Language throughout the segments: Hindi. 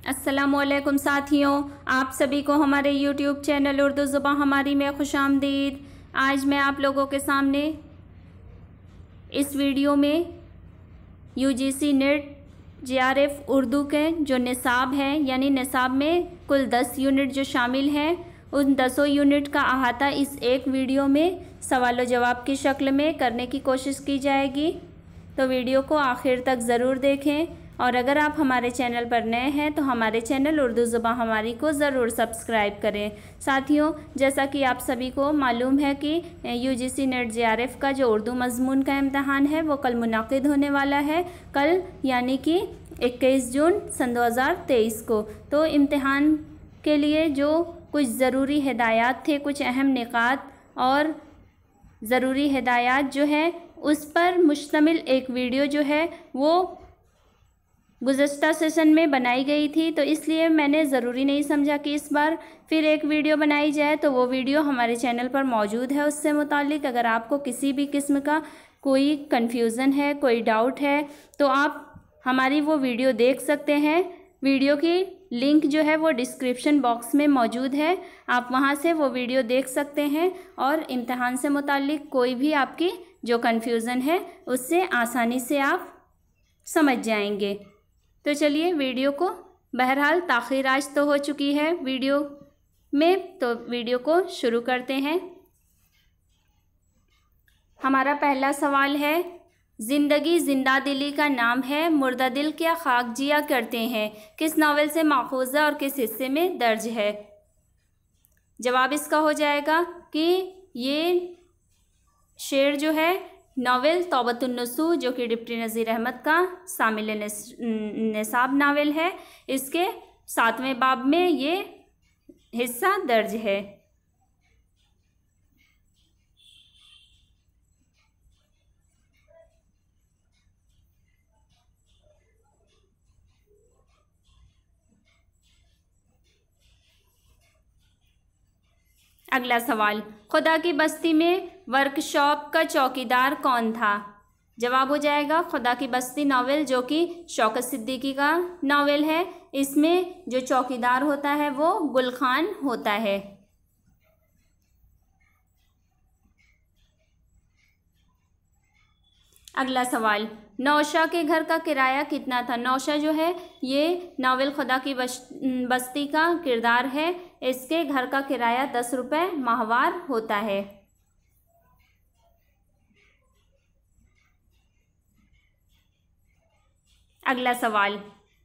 अस्सलामुअलैकुम साथियों, आप सभी को हमारे YouTube चैनल उर्दू ज़ुबान हमारी में खुशामदीद। आज मैं आप लोगों के सामने इस वीडियो में UGC नेट JRF उर्दू के जो निसाब हैं, यानी निसाब में कुल 10 यूनिट जो शामिल हैं, उन 10 यूनिट का अहाता इस एक वीडियो में सवाल जवाब की शक्ल में करने की कोशिश की जाएगी। तो वीडियो को आखिर तक ज़रूर देखें और अगर आप हमारे चैनल पर नए हैं तो हमारे चैनल उर्दू ज़ुबान हमारी को ज़रूर सब्सक्राइब करें। साथियों, जैसा कि आप सभी को मालूम है कि UGC नेट JRF का जो उर्दू मज़मून का इम्तहान है वो कल मुनाकिद होने वाला है, कल यानी कि 21 जून सन 2023 को। तो इम्तहान के लिए जो कुछ ज़रूरी हिदायत थे, कुछ अहम निकात और ज़रूरी हिदायत जो है उस पर मुश्तमिल एक वीडियो जो है वो गुज़श्ता सेशन में बनाई गई थी, तो इसलिए मैंने ज़रूरी नहीं समझा कि इस बार फिर एक वीडियो बनाई जाए। तो वो वीडियो हमारे चैनल पर मौजूद है। उससे मुतालिक अगर आपको किसी भी किस्म का कोई कन्फ्यूज़न है, कोई डाउट है, तो आप हमारी वो वीडियो देख सकते हैं। वीडियो की लिंक जो है वो डिस्क्रिप्शन बॉक्स में मौजूद है, आप वहाँ से वो वीडियो देख सकते हैं और इम्तहान से मुतालिक कोई भी आपकी जो कन्फ्यूज़न है उससे आसानी से आप समझ जाएंगे। तो चलिए वीडियो को, बहरहाल ताख़ीर आज तो हो चुकी है वीडियो में, तो वीडियो को शुरू करते हैं। हमारा पहला सवाल है, ज़िंदगी जिंदा दिली का नाम है, मुर्दा दिल क्या खाक जिया करते हैं, किस नावल से माखूज़ है और किस हिस्से में दर्ज है। जवाब इसका हो जाएगा कि ये शेर जो है नावल तौबतुन नसूह, जो कि डिप्टी नज़ीर अहमद का शामिल निसाब नावल है, इसके 7वें बाब में ये हिस्सा दर्ज है। अगला सवाल, खुदा की बस्ती में वर्कशॉप का चौकीदार कौन था। जवाब हो जाएगा खुदा की बस्ती नावल, जो कि शौकत सिद्दीकी का नावल है। इसमें जो चौकीदार होता है वो गुल खान होता है। अगला सवाल, नौशा के घर का किराया कितना था। नौशा जो है ये नावल खुदा की बस्ती का किरदार है। इसके घर का किराया 10 रुपये माहवार होता है। अगला सवाल,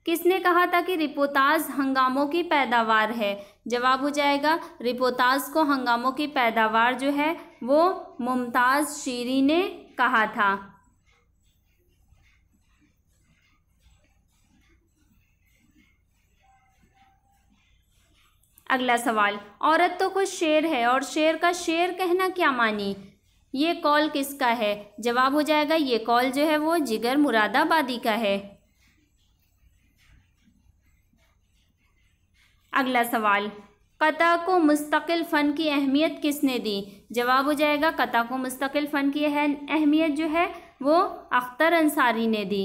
किसने कहा था कि रिपोताज हंगामों की पैदावार है। जवाब हो जाएगा रिपोताज को हंगामों की पैदावार जो है वो मुमताज़ शीरी ने कहा था। अगला सवाल, औरत तो कुछ शेर है और शेर का शेर कहना क्या मानी, ये कौल किसका है। जवाब हो जाएगा ये कौल जो है वो जिगर मुरादाबादी का है। अगला सवाल, कता को मुस्तकिल फ़न की अहमियत किसने दी। जवाब हो जाएगा कता को मुस्तकिल फ़न की अहमियत जो है वो अख्तर अंसारी ने दी।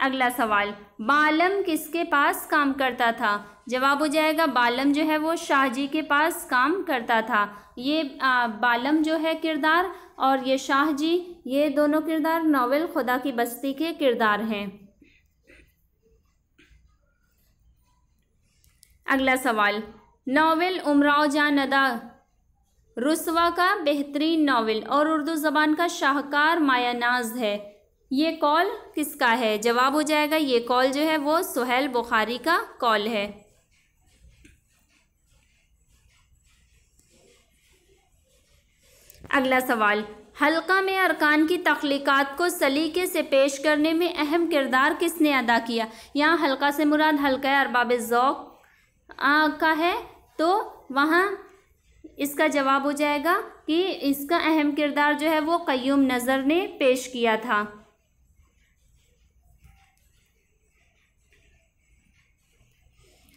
अगला सवाल, बालम किसके पास काम करता था। जवाब हो जाएगा बालम जो है वो शाहजी के पास काम करता था। ये बालम जो है किरदार और ये शाहजी, ये दोनों किरदार नावल खुदा की बस्ती के किरदार हैं। अगला सवाल, नावल उमराव जान अदा रुस्वा का बेहतरीन नावल और उर्दू ज़बान का शाहकार मायानाज है, ये कौल किसका है। जवाब हो जाएगा ये कौल जो है वो सुहेल बुखारी का कौल है। अगला सवाल, हल्का में अरकान की तख्लीकात को सलीके से पेश करने में अहम किरदार किसने अदा किया। यहाँ हल्का से मुराद हल्का अरबाब ज़ौक़ का है, तो वहाँ इसका जवाब हो जाएगा कि इसका अहम किरदार जो है वो क़य्यूम नज़र ने पेश किया था।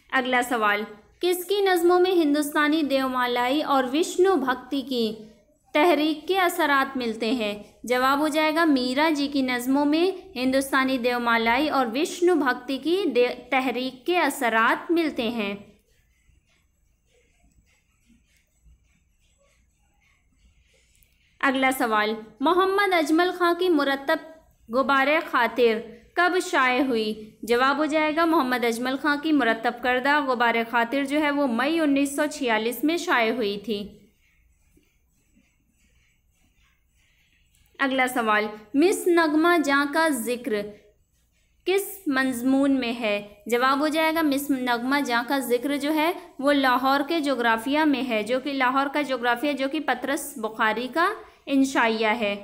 अगला सवाल, किसकी नज़मों में हिंदुस्तानी देवमालाई और विष्णु भक्ति की तहरीक के असरात मिलते हैं? जवाब हो जाएगा मीरा जी की नज़मों में हिंदुस्तानी देवमालाई और विष्णु भक्ति की तहरीक के असरात मिलते हैं। अगला सवाल, मोहम्मद अजमल खां की मुरत्तब गुबारे खातिर कब शाये हुई? जवाब हो जाएगा मोहम्मद अजमल खां की मुरत्तब करदा गुबारे खातिर जो है वो मई 1946 में शाये हुई थी। अगला सवाल, मिस नगमा जां का जिक्र किस मजमून में है? जवाब हो जाएगा मिस नगमा जां का जिक्र जो है वो लाहौर के जोग्राफिया में है, जो कि लाहौर का जोग्राफिया जो कि पतरस बुखारी का इंशाइया है।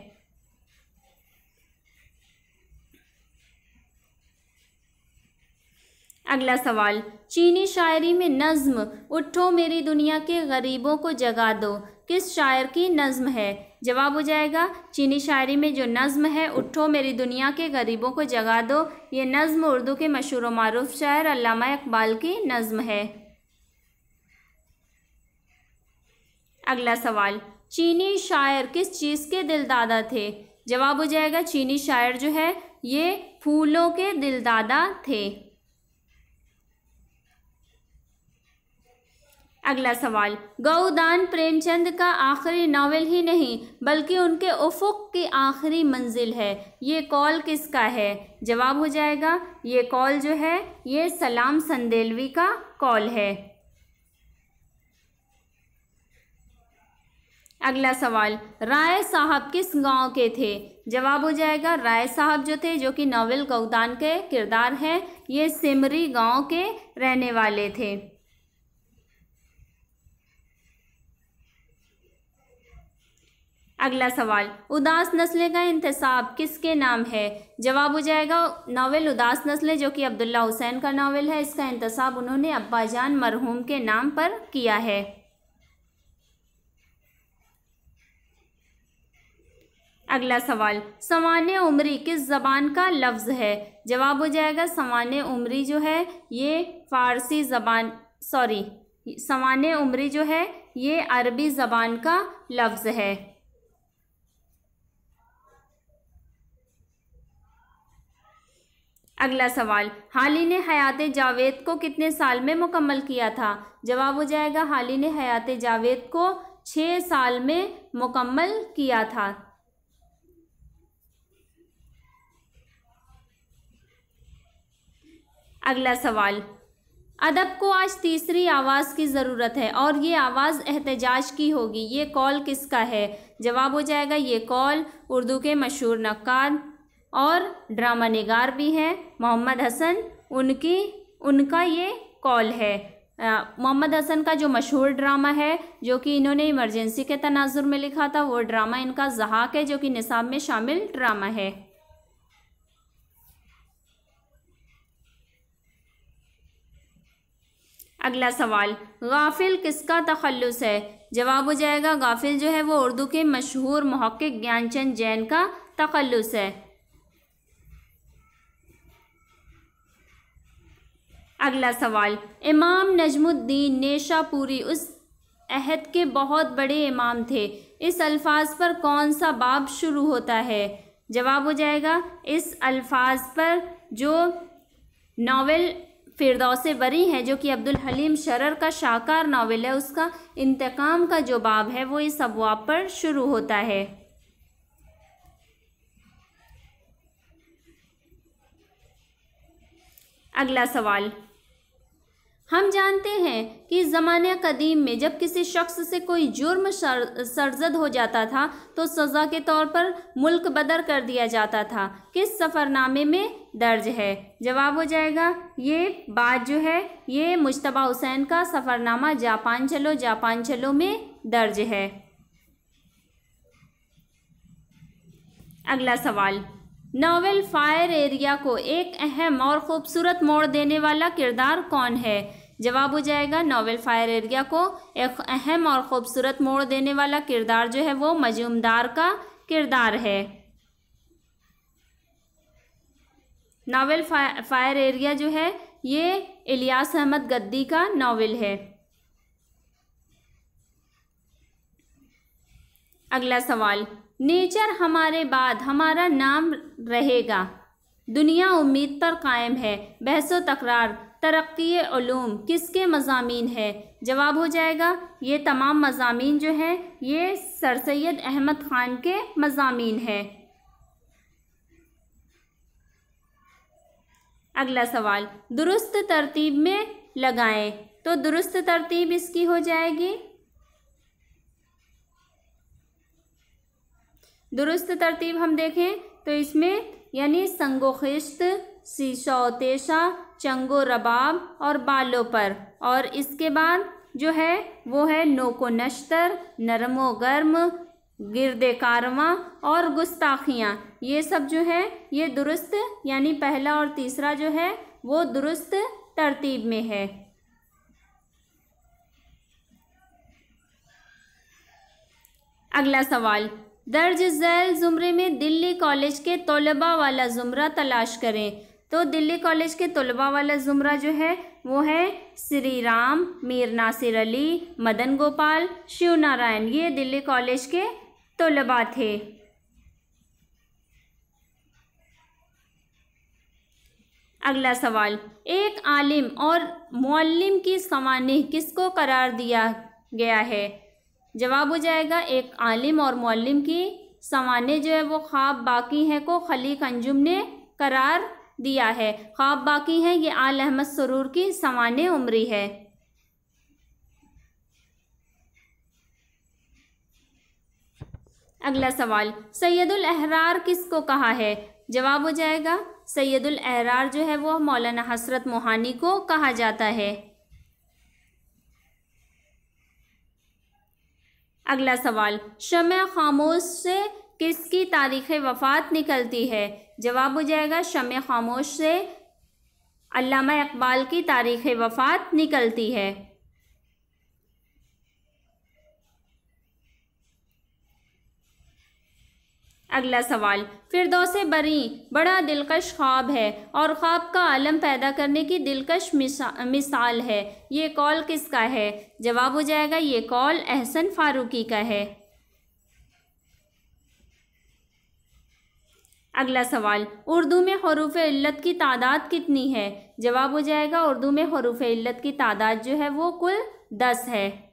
अगला सवाल, चीनी शायरी में नज़्म उठो मेरी दुनिया के गरीबों को जगा दो किस शायर की नज़्म है? जवाब हो जाएगा चीनी शायरी में जो नज़्म है उठो मेरी दुनिया के गरीबों को जगा दो, ये नज़्म उर्दू के मशहूर व मारूफ शायर अल्लामा इकबाल की नज़्म है। अगला सवाल, चीनी शायर किस चीज़ के दिलदादा थे? जवाब हो जाएगा चीनी शायर जो है ये फूलों के दिलदादा थे। अगला सवाल, गौदान प्रेमचंद का आखिरी नावल ही नहीं बल्कि उनके उफ़ुक़ की आखिरी मंजिल है, ये कौल किसका है? जवाब हो जाएगा ये कौल जो है ये सलाम संदेलवी का कौल है। अगला सवाल, राय साहब किस गांव के थे? जवाब हो जाएगा राय साहब जो थे जो कि नावल गौदान के किरदार हैं ये सिमरी गांव के रहने वाले थे। अगला सवाल, उदास नस्लें का इंतसाब किसके नाम है? जवाब हो जाएगा नावल उदास नस्लें जो कि अब्दुल्ला हुसैन का नावल है, इसका इंतसाब उन्होंने अब्बाजान मरहूम के नाम पर किया है। अगला सवाल, सवाने उमरी किस ज़बान का लफ्ज़ है? जवाब हो जाएगा सवाने उमरी जो है ये फ़ारसी ज़बान सवाने उमरी जो है ये अरबी ज़बान का लफ्ज़ है। अगला सवाल, हाली ने हयात जावेद को कितने साल में मुकम्मल किया था? जवाब हो जाएगा हाली ने हयात जावेद को 6 साल में मुकम्मल किया था। अगला सवाल, अदब को आज तीसरी आवाज़ की ज़रूरत है और ये आवाज़ एहतजाज की होगी, ये कौल किसका है? जवाब हो जाएगा ये कौल उर्दू के मशहूर नक्काद और ड्रामा निगार भी हैं मोहम्मद हसन, उनका ये कौल है। मोहम्मद हसन का जो मशहूर ड्रामा है जो कि इन्होंने इमरजेंसी के तनाजुर में लिखा था वो ड्रामा इनका ज़हाक है जो कि निसाब में शामिल ड्रामा है। अगला सवाल, गाफिल किसका तखल्लुस है? जवाब हो जाएगा गाफिल जो है वो उर्दू के मशहूर मुहक्किक ज्ञानचंद जैन का तखल्लुस है। अगला सवाल, इमाम नजमुद्दीन नेशापुरी उस अहद के बहुत बड़े इमाम थे, इस अल्फाज पर कौन सा बाब शुरू होता है? जवाब हो जाएगा इस अल्फाज पर जो नावल फिरदौस बरी है जो कि अब्दुल हलीम शरर का शाहकार नावल है उसका इंतकाम का जो बाब है वो इस अबवाब पर शुरू होता है। अगला सवाल, हम जानते हैं कि ज़माने कदीम में जब किसी शख्स से कोई जुर्म सरजद हो जाता था तो सज़ा के तौर पर मुल्क बदर कर दिया जाता था, किस सफ़रनामे में दर्ज है? जवाब हो जाएगा ये बात जो है ये मुज्तबा हुसैन का सफ़रनामा जापान चलो में दर्ज है। अगला सवाल, नावल फायर एरिया को एक अहम और ख़ूबसूरत मोड़ देने वाला किरदार कौन है? जवाब हो जाएगा नावल फायर एरिया को एक अहम और ख़ूबसूरत मोड़ देने वाला किरदार जो है वो मजूमदार का किरदार है। नावल फायर एरिया जो है ये इलियास अहमद गद्दी का नावल है। अगला सवाल, नेचर हमारे बाद हमारा नाम रहेगा, दुनिया उम्मीद पर कायम है, बहसो तकरार, तरक्की उलूम किसके मज़ामीन है? जवाब हो जाएगा ये तमाम मज़ामीन जो है ये सर सैयद अहमद ख़ान के मज़ामीन है। अगला सवाल, दुरुस्त तरतीब में लगाएं, तो दुरुस्त तरतीब इसकी हो जाएगी, दुरुस्त तरतीब हम देखें तो इसमें यानी संगो खिश्त, शीशो तेशा, चंगो रबाब और बालों पर, और इसके बाद जो है वो है नोको नश्तर, नरमो गर्म, गिरदे कारवां और गुस्ताखियाँ। ये सब जो है ये दुरुस्त यानी पहला और तीसरा जो है वो दुरुस्त तरतीब में है। अगला सवाल, दर्ज झैल ज़ुमरे में दिल्ली कॉलेज के तलबा वाला ज़ुमरा तलाश करें, तो दिल्ली कॉलेज के तलबा वाला ज़ुमरा जो है वो है श्री राम, मीर नासिर अली, मदन गोपाल, शिव नारायण, ये दिल्ली कॉलेज के तलबा थे। अगला सवाल, एक आलिम और मुअल्लिम की सवानिह किसको करार दिया गया है? जवाब हो जाएगा एक आलिम और मुअल्लिम की सवानिह जो है वो ख्वाब बाकी हैं को खलीक अंजुम ने करार दिया है। ख्वाब बाकी हैं ये आल अहमद सरूर की सवानिह उमरी है। अगला सवाल, सैयदुल अहरार किसको कहा है? जवाब हो जाएगा सैयदुल अहरार जो है वो मौलाना हसरत मोहानी को कहा जाता है। अगला सवाल, शम्अ खामोश से किसकी तारीख़ वफ़ात निकलती है? जवाब हो जाएगा शम्अ खामोश से अल्लामा इकबाल की तारीख़ वफ़ात निकलती है। अगला सवाल, फिरदौसे बरी बड़ा दिलकश ख्वाब है और ख्वाब का आलम पैदा करने की दिलकश मिसाल है, ये कौल किसका है? जवाब हो जाएगा ये कौल एहसन फारूकी का है। अगला सवाल, उर्दू में हरूफ इल्लत की तादाद कितनी है? जवाब हो जाएगा उर्दू में हरूफ इल्लत की तादाद जो है वो कुल 10 है।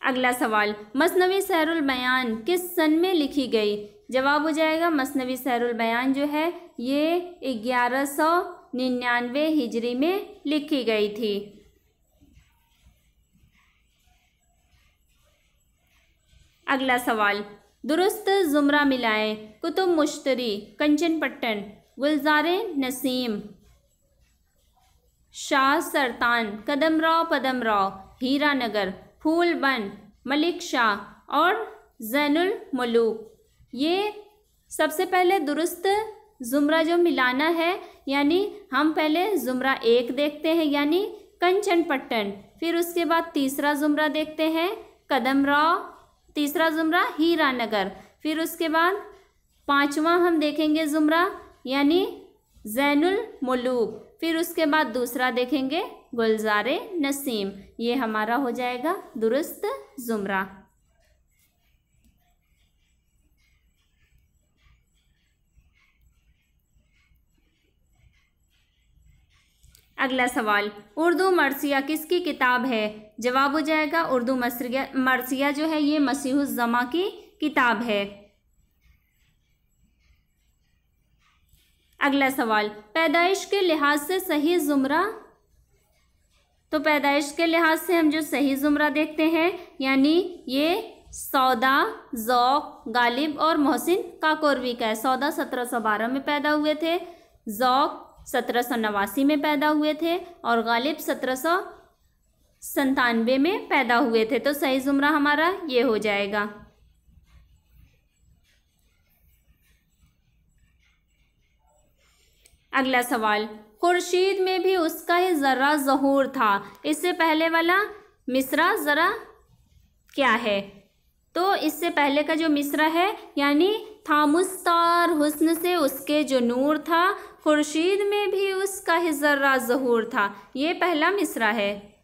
अगला सवाल, मसनवी सहरुल बयान किस सन में लिखी गई? जवाब हो जाएगा मसनवी सहरुल बयान जो है ये 1199 हिजरी में लिखी गई थी। अगला सवाल, दुरुस्त ज़ुमरा मिलाएं, कुतुब मुश्तरी, कंचन पट्टन, गुलजारे नसीम, शाह सरतान, कदमराव पदमराव, हीरा नगर, फूल बन, मलिक शाह और ज़ैनुल मलूक। ये सबसे पहले दुरुस्त ज़ुमरा जो मिलाना है यानी हम पहले ज़ुमरा 1 देखते हैं यानी कंचन पट्टन, फिर उसके बाद तीसरा ज़ुमरा देखते हैं कदमराव, तीसरा ज़ुमरा हीरा नगर, फिर उसके बाद 5वां हम देखेंगे ज़ुमरा यानी ज़ैनुल मलूक, फिर उसके बाद दूसरा देखेंगे गुलजारे नसीम। ये हमारा हो जाएगा दुरुस्त ज़ुमरा। अगला सवाल, उर्दू मरसिया किसकी किताब है? जवाब हो जाएगा उर्दू मरसिया जो है ये मसीहुज़्ज़मा की किताब है। अगला सवाल, पैदाइश के लिहाज से सही ज़ुमरा, तो पैदाइश के लिहाज से हम जो सही ज़ुमरा देखते हैं यानी ये सौदा, ज़ौक़, गालिब और मोहसिन काकोरवी का है। सौदा 1712 में पैदा हुए थे, ज़ौक़ 1789 में पैदा हुए थे और गालिब 1797 में पैदा हुए थे, तो सही ज़ुमरा हमारा ये हो जाएगा। अगला सवाल, खुर्शीद में भी उसका ही ज़रा ज़हूर था, इससे पहले वाला मिसरा ज़रा क्या है? तो इससे पहले का जो मिसरा है यानी था मुस्तार हुस्न से उसके जो नूर था, खुर्शीद में भी उसका ही ज़रा ज़हूर था, ये पहला मिसरा है।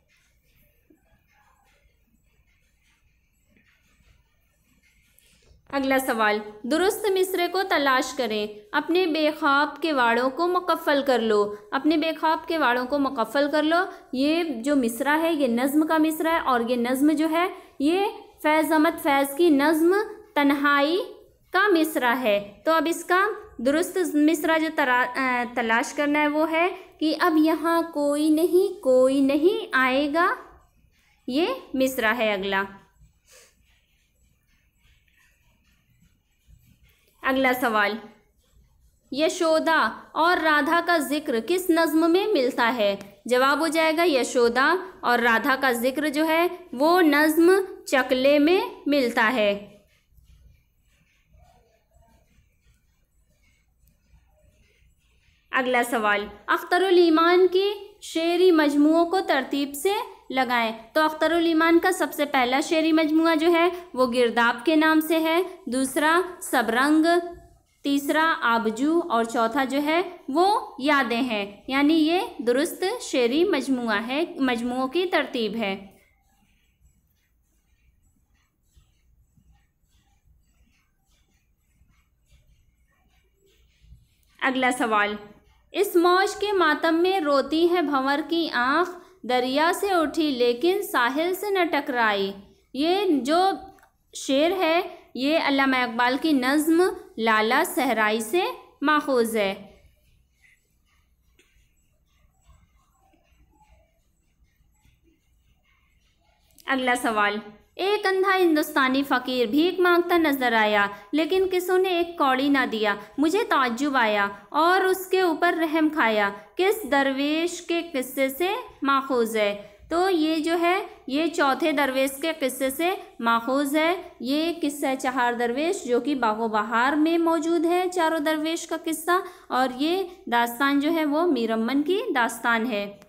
अगला सवाल, दुरुस्त मिसरे को तलाश करें। अपने बेख्वाब के वाड़ों को मुकफ़्फ़ल कर लो। अपने बेख्वाब के वाड़ों को मुकफ़्फ़ल कर लो। ये जो मिसरा है ये नज़्म का मिसरा है और ये नज़्म जो है ये फैज़ अहमद फैज़ की नज़्म तन्हाई का मिसरा है। तो अब इसका दुरुस्त मिसरा जो तलाश करना है वो है कि अब यहाँ कोई नहीं आएगा, ये मिसरा है। अगला सवाल, यशोदा और राधा का जिक्र किस नज़्म में मिलता है? जवाब हो जाएगा यशोदा और राधा का जिक्र जो है वो नज़्म चकले में मिलता है। अगला सवाल, अख्तरुल ईमान की शेरी मजमुओं को तरतीब से लगाएं। तो अख्तरुल ईमान का सबसे पहला शेरी मजमुआ जो है वो गिरदाब के नाम से है, दूसरा सबरंग, तीसरा आबजू और चौथा जो है वो यादें हैं। यानी ये दुरुस्त शेरी मजमुआ है, मजमुओं की तरतीब है। अगला सवाल, इस मौज के मातम में रोती है भंवर की आँख, दरिया से उठी लेकिन साहिल से न टकराई। ये जो शेर है ये अल्लामा इकबाल की नज़्म लाला सहराई से माखूज़ है। अगला सवाल, एक अंधा हिंदुस्तानी फ़कीर भीख मांगता नजर आया लेकिन किसी ने एक कौड़ी ना दिया। मुझे ताज्जुब आया और उसके ऊपर रहम खाया। किस दरवेश के किस्से से माखूज़ है? तो ये जो है ये चौथे दरवेश के किस्से से माखूज़ है। ये किस्सा चहार दरवेश जो कि बागो बहार में मौजूद है, चारों दरवेश का किस्सा, और ये दास्तान जो है वो मीर अमन की दास्तान है।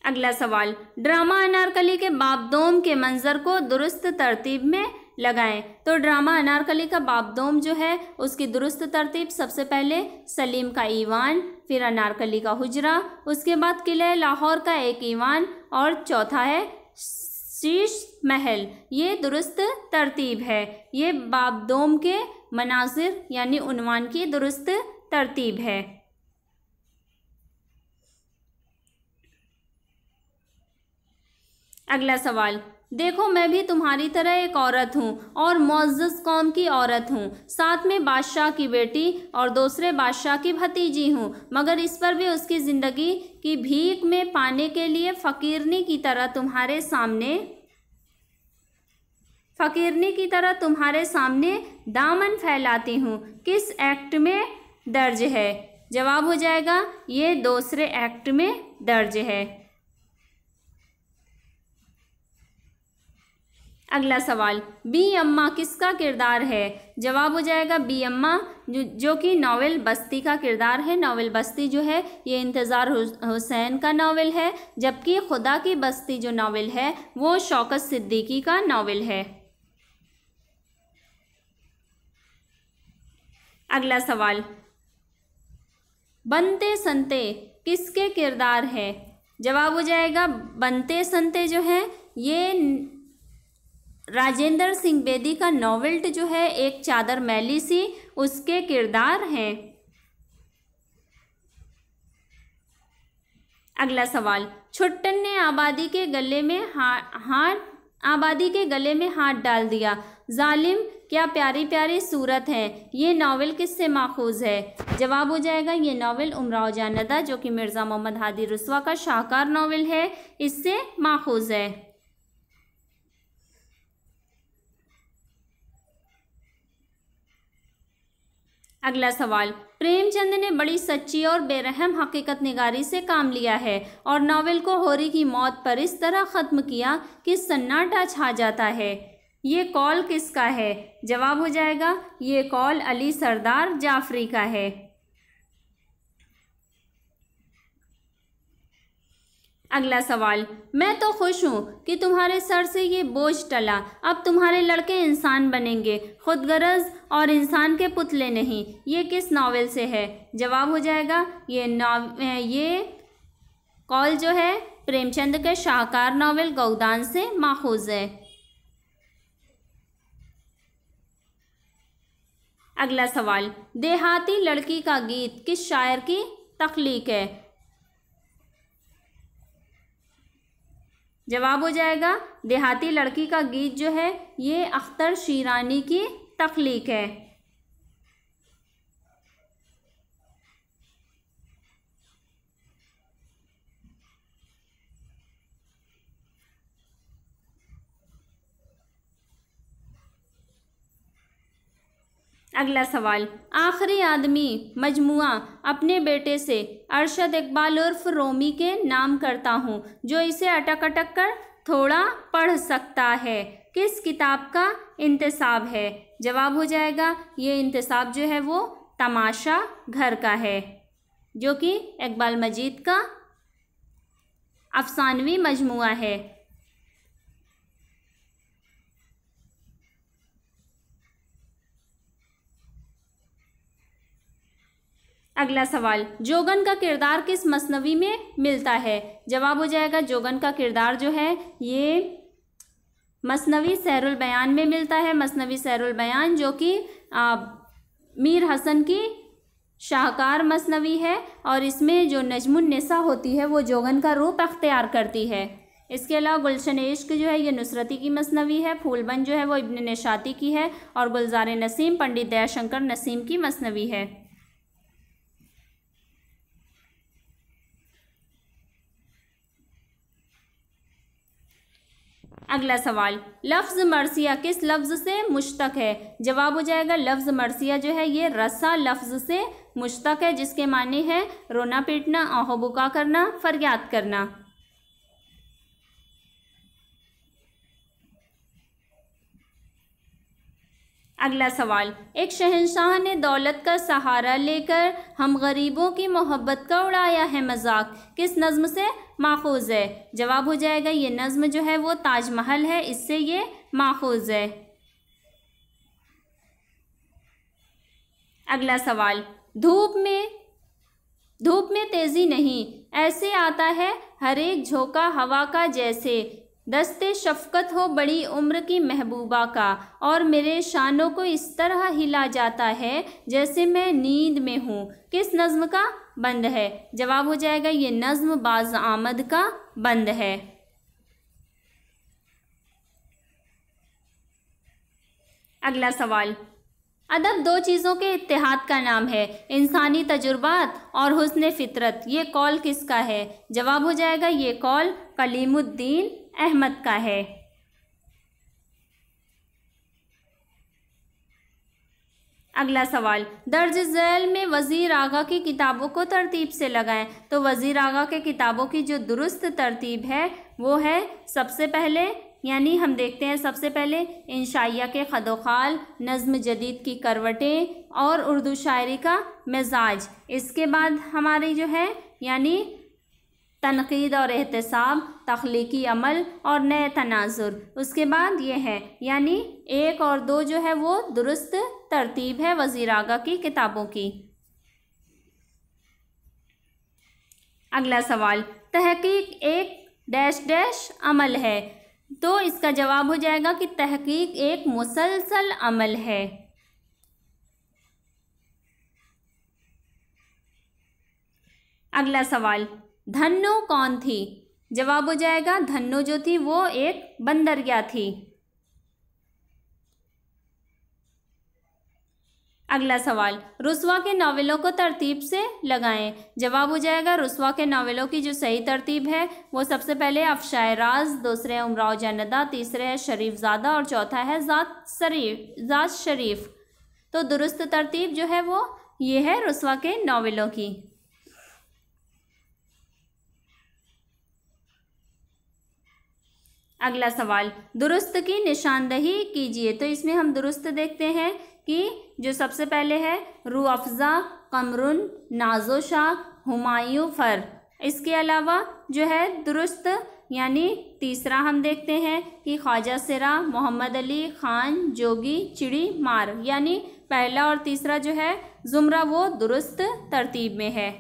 अगला सवाल, ड्रामा अनारकली के बापदोम के मंजर को दुरुस्त तरतीब में लगाएं। तो ड्रामा अनारकली का बापदोम जो है उसकी दुरुस्त तरतीब सबसे पहले सलीम का ईवान, फिर अनारकली का हुजरा, उसके बाद किले लाहौर का एक ईवान और चौथा है शीश महल। ये दुरुस्त तरतीब है। ये बापदोम के मनाजिर यानी उन्वान की दुरुस्त तरतीब है। अगला सवाल, देखो मैं भी तुम्हारी तरह एक औरत हूँ और मुअज़्ज़ज़ कौम की औरत हूँ, साथ में बादशाह की बेटी और दूसरे बादशाह की भतीजी हूँ, मगर इस पर भी उसकी ज़िंदगी की भीख में पाने के लिए फ़कीरनी की तरह तुम्हारे सामने दामन फैलाती हूँ। किस एक्ट में दर्ज है? जवाब हो जाएगा ये दूसरे एक्ट में दर्ज है। अगला सवाल, बी अम्मा किसका किरदार है? जवाब हो जाएगा बी अम्मा जो कि नावल बस्ती का किरदार है। नावल बस्ती जो है ये इंतज़ार हुसैन का नावल है, जबकि खुदा की बस्ती जो नावल है वो शौकत सिद्दीकी का नावल है। अगला सवाल, बनते संते किसके किरदार है? जवाब हो जाएगा बनते संते जो है ये राजेंद्र सिंह बेदी का नॉवेल्ट जो है एक चादर मैली सी उसके किरदार हैं। अगला सवाल, छुट्टन ने आबादी के गले में हाथ डाल दिया, जालिम क्या प्यारी प्यारी सूरत है। ये नावल किससे माखूज़ है? जवाब हो जाएगा ये नावल उमराव जान नदा जो कि मिर्ज़ा मोहम्मद हादी रुस्वा का शाहकार नावल है, इससे माखूज़ है। अगला सवाल, प्रेमचंद ने बड़ी सच्ची और बेरहम हकीकत निगारी से काम लिया है और नावल को होरी की मौत पर इस तरह ख़त्म किया कि सन्नाटा छा जाता है। ये कौल किसका है? जवाब हो जाएगा ये कौल अली सरदार जाफरी का है। अगला सवाल, मैं तो खुश हूँ कि तुम्हारे सर से ये बोझ टला, अब तुम्हारे लड़के इंसान बनेंगे, खुदगरज और इंसान के पुतले नहीं। ये किस नावल से है? जवाब हो जाएगा ये कौल जो है प्रेमचंद के शाहकार नावल गौदान से माखूज है। अगला सवाल, देहाती लड़की का गीत किस शायर की तख्लीक है? जवाब हो जाएगा देहाती लड़की का गीत जो है ये अख्तर शीरानी की तख्लीक है। अगला सवाल, आखिरी आदमी मजमुआ अपने बेटे से अरशद इकबाल उर्फ रोमी के नाम करता हूँ, जो इसे अटक अटक कर थोड़ा पढ़ सकता है, किस किताब का इंतसाब है? जवाब हो जाएगा ये इंतसाब जो है वो तमाशा घर का है, जो कि इकबाल मजीद का अफसानवी मजमुआ है। अगला सवाल, जोगन का किरदार किस मसनवी में मिलता है? जवाब हो जाएगा जोगन का किरदार जो है ये मसनवी सहरुल बयान में मिलता है। मसनवी सहरुल बयान जो कि मीर हसन की शाहकार मसनवी है और इसमें जो नजमुन निसा होती है वो जोगन का रूप अख्तियार करती है। इसके अलावा गुलशन इश्क जो है ये नुसरती की मसनवी है। फूलबंद जो है वो इब्न निशाती की है और गुलजार नसीम पंडित दयाशंकर नसीम की मसनवी है। अगला सवाल, लफ्ज़ मरसिया किस लफ्ज़ से मुश्तक है? जवाब हो जाएगा लफ्ज़ मरसिया जो है ये रसा लफ्ज़ से मुश्तक है, जिसके माने हैं रोना पीटना, आहो बुका करना, फरियाद करना। अगला सवाल, एक शहंशाह ने दौलत का सहारा लेकर हम गरीबों की मोहब्बत का उड़ाया है मजाक, किस नज़्म से माखूज है? जवाब हो जाएगा ये नज़्म जो है वो ताजमहल है, इससे ये माखूज है। अगला सवाल, धूप में तेजी नहीं, ऐसे आता है हर एक झोंका हवा का, जैसे दस्ते शफ़क़त हो बड़ी उम्र की महबूबा का, और मेरे शानों को इस तरह हिला जाता है जैसे मैं नींद में हूँ, किस नज़्म का बंद है? जवाब हो जाएगा ये नज़्म बाज़ आमद का बंद है। अगला सवाल, अदब दो चीज़ों के इत्तेहाद का नाम है, इंसानी तजुर्बात और हुस्न फितरत, ये कौल किसका है? जवाब हो जाएगा ये कौल कलीमुद्दीन अहमद का है। अगला सवाल, दर्ज झैल में वज़ीर आगा की किताबों को तरतीब से लगाएं। तो वज़ीर आगा के किताबों की जो दुरुस्त तरतीब है वो है सबसे पहले, यानी हम देखते हैं सबसे पहले इंशाइया के खदोखाल, नज़्म जदीद की करवटें और उर्दू शायरी का मिजाज। इसके बाद हमारी जो है यानी तनकीद और एहतसाब, तख्लीकी अमल और नए तनाजुर। उसके बाद ये है यानी 1 और 2 जो है वो दुरुस्त तरतीब है वज़ीर आगा की किताबों की। अगला सवाल, तहकीक एक डैश डैश अमल है। तो इसका जवाब हो जाएगा कि तहकीक एक मुसलसल अमल है। अगला सवाल, धन्नो कौन थी? जवाब हो जाएगा धन्नो जो थी वो एक बंदरिया थी। अगला सवाल, रुस्वा के नावलों को तरतीब से लगाएं। जवाब हो जाएगा रुस्वा के नावलों की जो सही तरतीब है वो सबसे पहले अफशाए राज, दूसरे है उमराव जानदा, तीसरे है शरीफ ज़ादा और चौथा है ज़ात शरीफ। तो दुरुस्त तरतीब जो है वो ये है रुस्वा के नावलों की। अगला सवाल, दुरुस्त की निशानदही कीजिए। तो इसमें हम दुरुस्त देखते हैं कि जो सबसे पहले है रू अफ़ज़ा, कमरुन, नाज़ो शाह, हुमायूं फर। इसके अलावा जो है दुरुस्त यानी तीसरा हम देखते हैं कि ख्वाजा सिरा, मोहम्मद अली ख़ान, जोगी, चिड़ी, मार, यानी पहला और तीसरा जो है ज़ुमरा वो दुरुस्त तरतीब में है।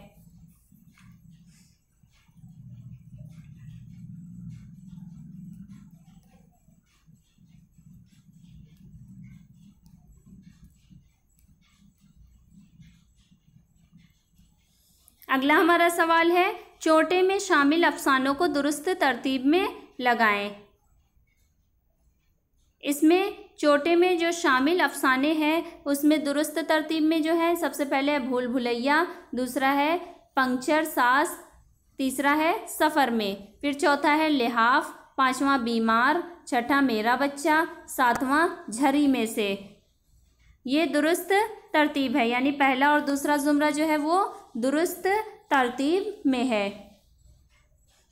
अगला हमारा सवाल है, चोटे में शामिल अफसानों को दुरुस्त तरतीब में लगाएं। इसमें चोटे में जो शामिल अफसाने हैं उसमें दुरुस्त तरतीब में जो है, सबसे पहले है भूल भुलैया, दूसरा है पंक्चर सास, तीसरा है सफ़र में, फिर चौथा है लिहाफ, पांचवा बीमार, छठा मेरा बच्चा, सातवां झरी में से। ये दुरुस्त तरतीब है, यानी पहला और दूसरा जुमरा जो है वो दुरुस्त तरतीब में है।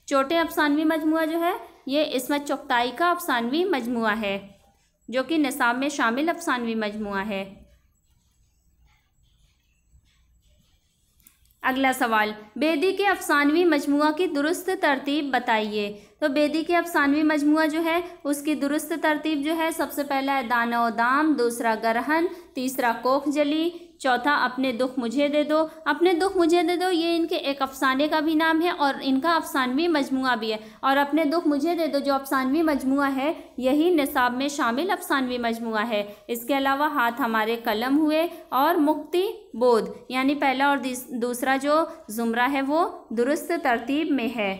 चोटे अफसानवी मजमुआ जो है ये इस्मत चुगताई का अफसानवी मजमुआ है, जो कि निसाब में शामिल अफसानवी मजमुआ है। अगला सवाल, बेदी के अफसानवी मजमुआ की दुरुस्त तरतीब बताइए। तो बेदी के अफसानवी मजमुआ जो है उसकी दुरुस्त तरतीब जो है, सबसे पहला है दाना और दाम, दूसरा गरहन, तीसरा कोख जली, चौथा अपने दुख मुझे दे दो। अपने दुख मुझे दे दो ये इनके एक अफसाने का भी नाम है और इनका अफसानवी मजमुआ भी है। और अपने दुख मुझे दे दो जो अफसानवी मजमुआ है यही निसाब में शामिल अफसानवी मजमुआ है। इसके अलावा हाथ हमारे कलम हुए और मुक्ति बोध, यानी पहला और दूसरा जो जुमरा है वो दुरुस्त तरतीब में है।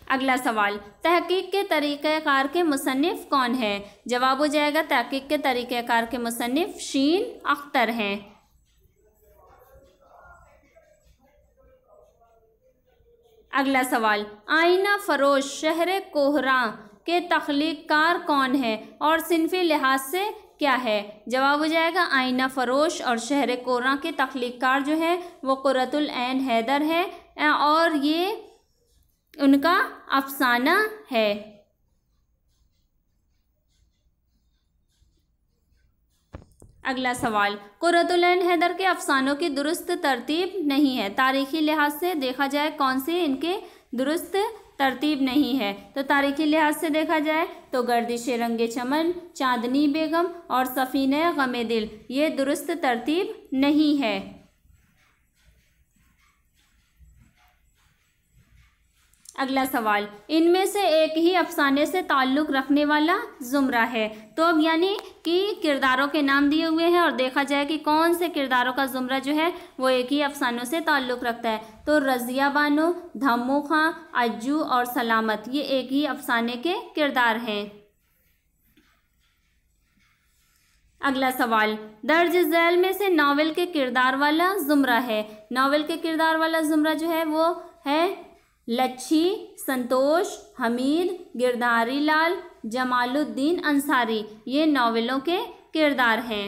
अगला सवाल, तहकीक के तरीक़ेकार के मुसन्निफ़ कौन है? जवाब हो जाएगा तहकीक के तरीक़ेकार के मुसन्निफ़ शीन अख्तर हैं। अगला सवाल, आईना फरोश शहर कोहरा के तख्लीक़कार कौन है और सिनफ़ी लिहाज से क्या है? जवाब हो जाएगा आईना फरोश और शहर कोहरा के तख्लीक़कार जो है वो कुर्रतुल ऐन हैदर है और ये उनका अफसाना है। अगला सवाल, कुर्रतुल ऐन हैदर के अफसानों की दुरुस्त तरतीब नहीं है। तारीखी लिहाज से देखा जाए कौन से इनके दुरुस्त तरतीब नहीं है? तो तारीखी लिहाज से देखा जाए तो गर्दिश रंगे चमन, चांदनी बेगम और सफ़ीने गमे दिल ये दुरुस्त तरतीब नहीं है। अगला सवाल, इनमें से एक ही अफसाने से ताल्लुक़ रखने वाला ज़ुमरा है। तो अब यानी कि किरदारों के नाम दिए हुए हैं और देखा जाए कि कौन से किरदारों का ज़ुमरा जो है वो एक ही अफसानों से ताल्लुक़ रखता है। तो रज़िया बानो, धम्मू खां, अज्जू और सलामत ये एक ही अफसाने के किरदार हैं। अगला सवाल, दर्ज झैल में से नावल के किरदार वाला ज़ुमरा है। नावल के किरदार वाला ज़ुमरा जो है वो है लच्छी, संतोष, हमीद, गिरधारी लाल, जमालुद्दीन अंसारी ये नावलों के किरदार हैं।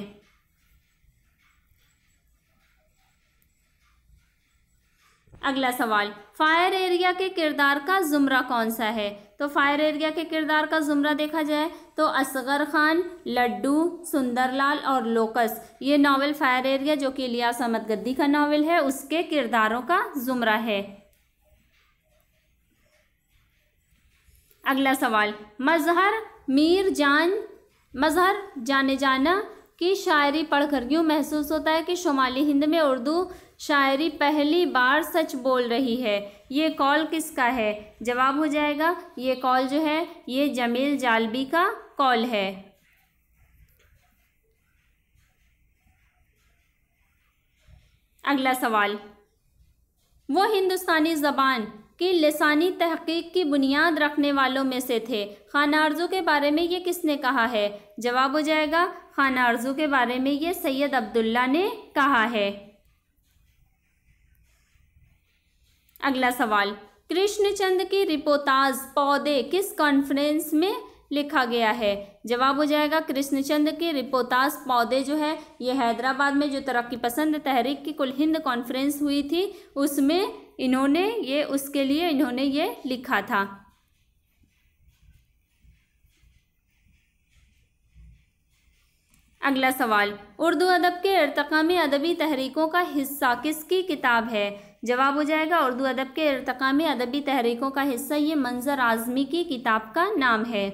अगला सवाल, फायर एरिया के किरदार का ज़ुमरा कौन सा है? तो फायर एरिया के किरदार का ज़ुमरा देखा जाए तो असगर खान, लड्डू, सुंदरलाल और लोकस ये नावल फायर एरिया जो कि इलियास अहमद गद्दी का नावल है उसके किरदारों का ज़ुमरा है। अगला सवाल, मजहर जाने जाना की शायरी पढ़कर यूँ महसूस होता है कि शुमाली हिंद में उर्दू शायरी पहली बार सच बोल रही है। ये कौल किसका है? जवाब हो जाएगा ये कौल जो है ये जमील जालबी का कौल है। अगला सवाल, वो हिंदुस्तानी ज़बान कि लिसानी तहकीक की बुनियाद रखने वालों में से थे। खाना अर्जू के बारे में ये किसने कहा है? जवाब हो जाएगा खाना अर्जू के बारे में ये सैयद अब्दुल्ला ने कहा है। अगला सवाल, कृष्णचंद की रिपोर्टाज पौधे किस कॉन्फ्रेंस में लिखा गया है? जवाब हो जाएगा कृष्णचंद की रिपोर्टाज पौधे जो है ये हैदराबाद में जो तरक्की पसंद तहरीक की कुल हिंद कॉन्फ्रेंस हुई थी उसमें इन्होंने ये लिखा था। अगला सवाल, उर्दू अदब के इर्तिका में अदबी तहरीकों का हिस्सा किसकी किताब है? जवाब हो जाएगा उर्दू अदब के इर्तिका में अदबी तहरीकों का हिस्सा ये मंजर आज़मी की किताब का नाम है।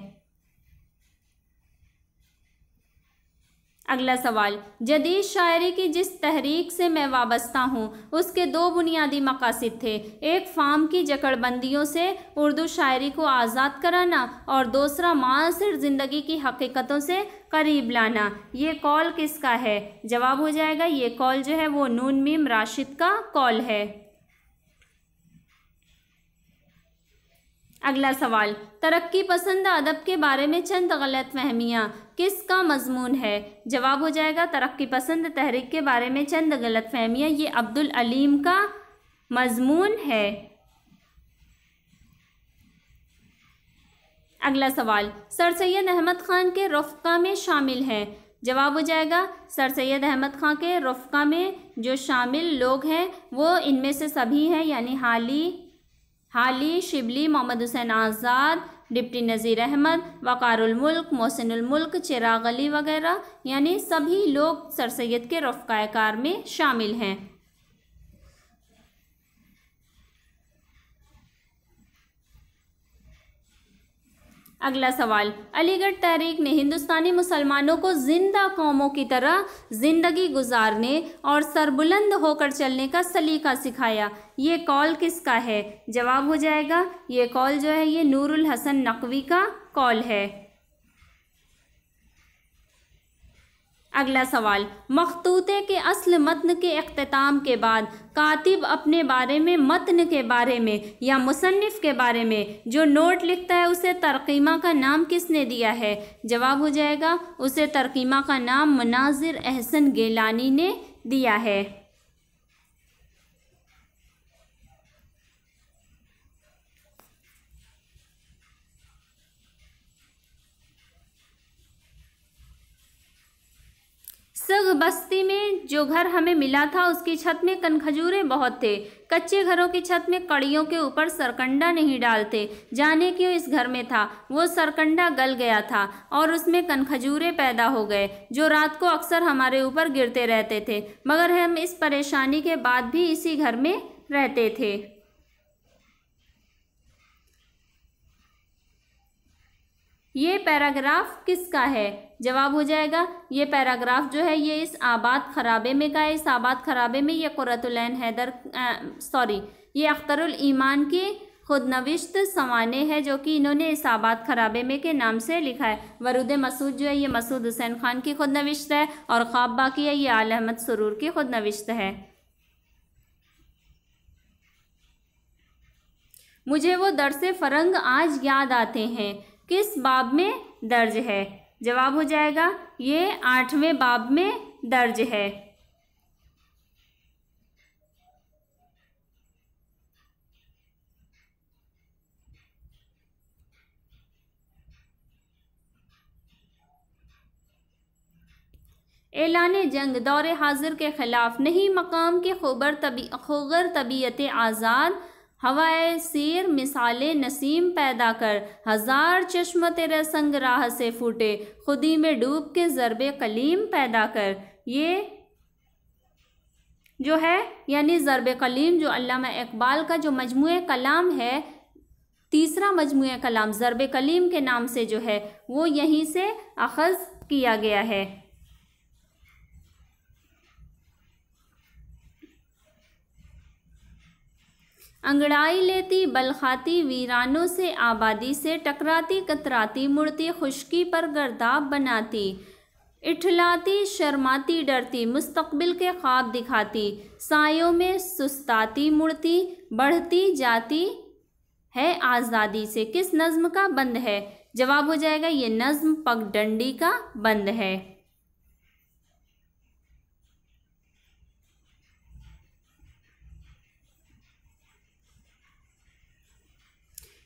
अगला सवाल, जदीद शायरी की जिस तहरीक से मैं वाबस्ता हूँ उसके दो बुनियादी मकासद थे। एक फार्म की जकड़बंदियों से उर्दू शायरी को आज़ाद कराना और दूसरा मासिर ज़िंदगी की हकीकतों से करीब लाना। ये कौल किसका है? जवाब हो जाएगा ये कौल जो है वो नून मीम राशिद का कौल है। अगला सवाल, तरक्की पसंद अदब के बारे में चंद गलत फहमियाँ किसका मजमून है? जवाब हो जाएगा तरक्की पसंद तहरीक के बारे में चंद गलत फहमियाँ ये अब्दुल अलीम का मजमून है। अगला सवाल, सर सैयद अहमद ख़ान के रफ़्क़ा में शामिल हैं। जवाब हो जाएगा सर सैयद अहमद ख़ान के रफ़्क़ा में जो शामिल लोग हैं वो इनमें से सभी हैं, यानी हाली शिबली, मोहम्मद हुसैन आज़ाद, डिप्टी नज़ीर अहमद, वक़ारुल मुल्क, मोहसिनुल मुल्क, चिराग अली वगैरह, यानी सभी लोग सर सैयद के रफ़्क़ाए कार में शामिल हैं। अगला सवाल, अलीगढ़ तहरीक ने हिंदुस्तानी मुसलमानों को जिंदा कौमों की तरह ज़िंदगी गुजारने और सरबुलंद होकर चलने का सलीका सिखाया। ये कौल किसका है? जवाब हो जाएगा ये कौल जो है ये नूरुल हसन नकवी का कौल है। अगला सवाल, मखतूते के अस्ल मतन के इख्तिताम के बाद कातिब अपने बारे में मतन के बारे में या मुसन्निफ के बारे में जो नोट लिखता है उसे तरकीमा का नाम किसने दिया है? जवाब हो जाएगा उसे तरकीमा का नाम मुनाजिर अहसन गेलानी ने दिया है। सग बस्ती में जो घर हमें मिला था उसकी छत में कनखजूरे बहुत थे। कच्चे घरों की छत में कड़ियों के ऊपर सरकंडा नहीं डालते, जाने क्यों इस घर में था वो सरकंडा गल गया था और उसमें कनखजूरे पैदा हो गए जो रात को अक्सर हमारे ऊपर गिरते रहते थे, मगर हम इस परेशानी के बाद भी इसी घर में रहते थे। ये पैराग्राफ किसका है? जवाब हो जाएगा ये पैराग्राफ जो है ये इस आबाद खराबे में का है। इस आबाद खराबे में ये कुर्रतुल ऐन ये अख्तरुल ईमान की खुदनविश्त सवाने है जो कि इन्होंने इस आबाद खराबे में के नाम से लिखा है। वरूद मसूद जो है ये मसूद हुसैन खान की खुदनविश्त है और ख्वाब बाकी है ये आल अहमद सुरूर की खुदनविश्त है। मुझे वो दर्से फ़रंग आज याद आते हैं किस बाब में दर्ज है? जवाब हो जाएगा ये 8वें बाब में दर्ज है। ऐलान जंग दौरे हाजिर के ख़िलाफ़ नहीं मकाम के खुगर तबीयत आज़ाद हवाए सीर मिसाले नसीम पैदा कर, हजार चश्म तेरे संग राह से फूटे, खुदी में डूब के ज़रबे कलीम पैदा कर। ये जो है यानी ज़रबे कलीम जो अल्लामा इकबाल का जो मजमूए कलाम है, तीसरा मजमूए कलाम ज़रबे कलीम के नाम से जो है वो यहीं से अखज़ किया गया है। अंगड़ाई लेती बलखाती वीरानों से आबादी से, टकराती कतराती मुड़ती खुश्की पर गर्दाब बनाती, इठलाती शर्माती डरती मुस्तकबिल के ख्वाब दिखाती, सायों में सुस्ताती मुड़ती बढ़ती जाती है आज़ादी से। किस नज़्म का बंद है? जवाब हो जाएगा ये नज़्म पगडंडी का बंद है।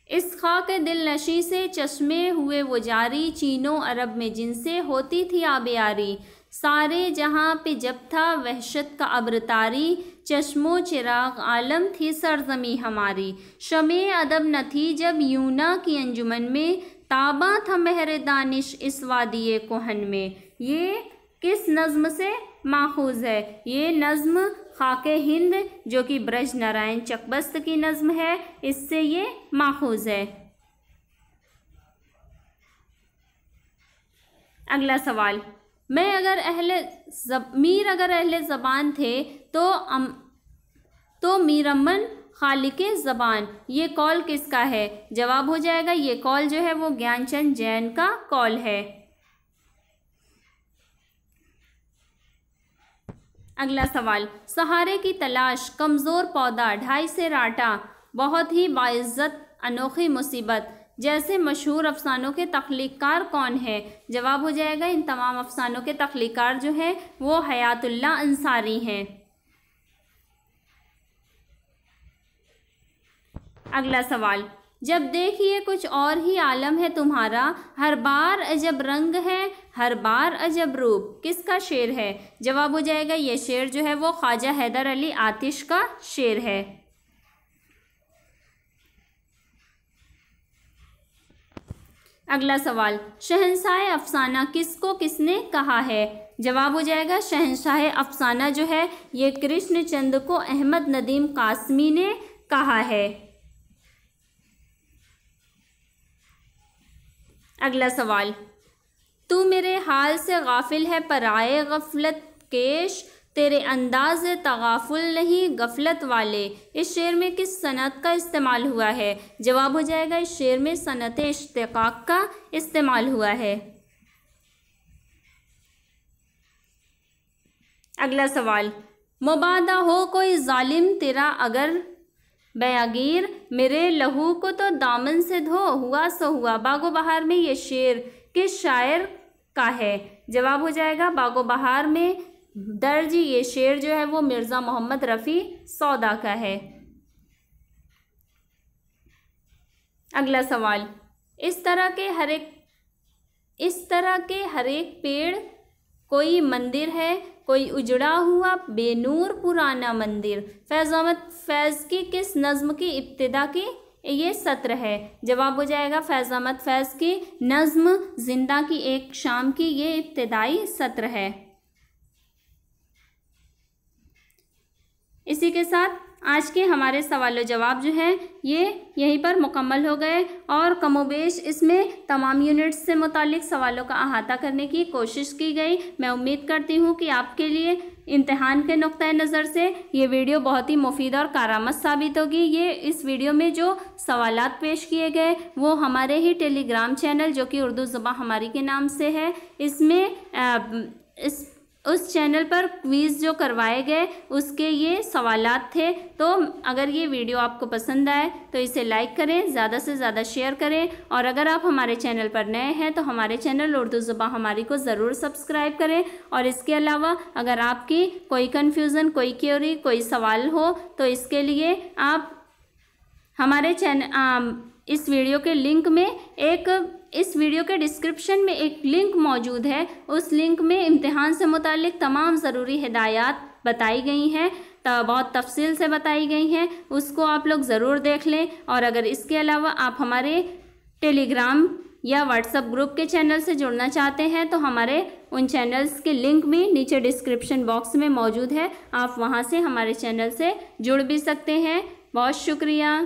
इस खाक दिल नशी से चश्मे हुए वो जारी, चीनो अरब में जिनसे होती थी आबियारी, सारे जहाँ पे जब था वहशत का अब्रतारी, चश्मो चिराग आलम थी सरजमी हमारी, शमे अदब न थी जब यूना की अंजुमन में, ताबा था महर दानिश इस वादिये कोहन में। ये किस नज़्म से माखूज़ है? ये नज़्म खाके हिंद जो कि ब्रज नारायण चकबस्त की नज़्म है, इससे ये माखूज़ है। अगला सवाल, मीर अगर अहले ज़बान थे तो मीर अमन खालिके ज़बान। ये कॉल किसका है? जवाब हो जाएगा ये कॉल जो है वो ज्ञानचंद जैन का कॉल है। अगला सवाल, सहारे की तलाश, कमज़ोर पौधा, ढाई से राटा, बहुत ही बाइज़्ज़त, अनोखी मुसीबत जैसे मशहूर अफसानों के तख्लीक़कार कौन है? जवाब हो जाएगा इन तमाम अफसानों के तख्लीक़कार जो हैं वो हयातुल्लाह अंसारी हैं। अगला सवाल, जब देखिए कुछ और ही आलम है तुम्हारा, हर बार अजब रंग है, हर बार अजब रूप, किसका शेर है? जवाब हो जाएगा ये शेर जो है वो ख्वाजा हैदर अली आतिश का शेर है। अगला सवाल, शहंशाह अफसाना किसको किसने कहा है? जवाब हो जाएगा शहंशाह अफसाना जो है ये कृष्णचंद को अहमद नदीम कासमी ने कहा है। अगला सवाल, तू मेरे हाल से गाफिल है पराए गफलत केश, तेरे अंदाज तगाफुल नहीं गफलत वाले। इस शेर में किस सनत का इस्तेमाल हुआ है? जवाब हो जाएगा इस शेर में सनत इश्तिकाक का इस्तेमाल हुआ है। अगला सवाल, मुबादा हो कोई जालिम तेरा अगर बयागीर, मेरे लहू को तो दामन से धो, हुआ सो हुआ। बागो बहार में ये शेर किस शायर का है? जवाब हो जाएगा बागो बहार में दर्ज ये शेर जो है वो मिर्ज़ा मोहम्मद रफ़ी सौदा का है। अगला सवाल, इस तरह के हर एक पेड़ कोई मंदिर है, कोई उजड़ा हुआ बेनूर पुराना मंदिर। फैज़ अहमद फैज़ की किस नज़्म की इब्तिदा की ये सत्र है? जवाब हो जाएगा फैज़ अहमद फैज़ की नज़्म जिंदा की एक शाम की ये इब्तिदाई सत्र है। इसी के साथ आज के हमारे सवाल जवाब जो हैं ये यहीं पर मुकम्मल हो गए और कमोबेश इसमें तमाम यूनिट्स से मुतालिक सवालों का अहाता करने की कोशिश की गई। मैं उम्मीद करती हूँ कि आपके लिए इम्तिहान के नुक्ता नज़र से ये वीडियो बहुत ही मुफीद और कारामद साबित होगी। इस वीडियो में जो सवालात पेश किए गए वो हमारे ही टेलीग्राम चैनल जो कि उर्दू ज़ुबान हमारी के नाम से है, इसमें उस चैनल पर क्विज़ जो करवाए गए उसके ये सवालात थे। तो अगर ये वीडियो आपको पसंद आए तो इसे लाइक करें, ज़्यादा से ज़्यादा शेयर करें और अगर आप हमारे चैनल पर नए हैं तो हमारे चैनल उर्दू ज़ुबान हमारी को ज़रूर सब्सक्राइब करें। और इसके अलावा अगर आपकी कोई कन्फ्यूज़न, कोई क्वेरी, कोई सवाल हो तो इसके लिए आप हमारे इस वीडियो के लिंक में इस वीडियो के डिस्क्रिप्शन में एक लिंक मौजूद है। उस लिंक में इम्तिहान से मुतालिक तमाम ज़रूरी हिदायत बताई गई हैं, बहुत तफसील से बताई गई हैं, उसको आप लोग ज़रूर देख लें। और अगर इसके अलावा आप हमारे टेलीग्राम या व्हाट्सएप ग्रुप के चैनल से जुड़ना चाहते हैं तो हमारे उन चैनल्स के लिंक भी नीचे डिस्क्रिप्शन बॉक्स में मौजूद है, आप वहां से हमारे चैनल से जुड़ भी सकते हैं। बहुत शुक्रिया।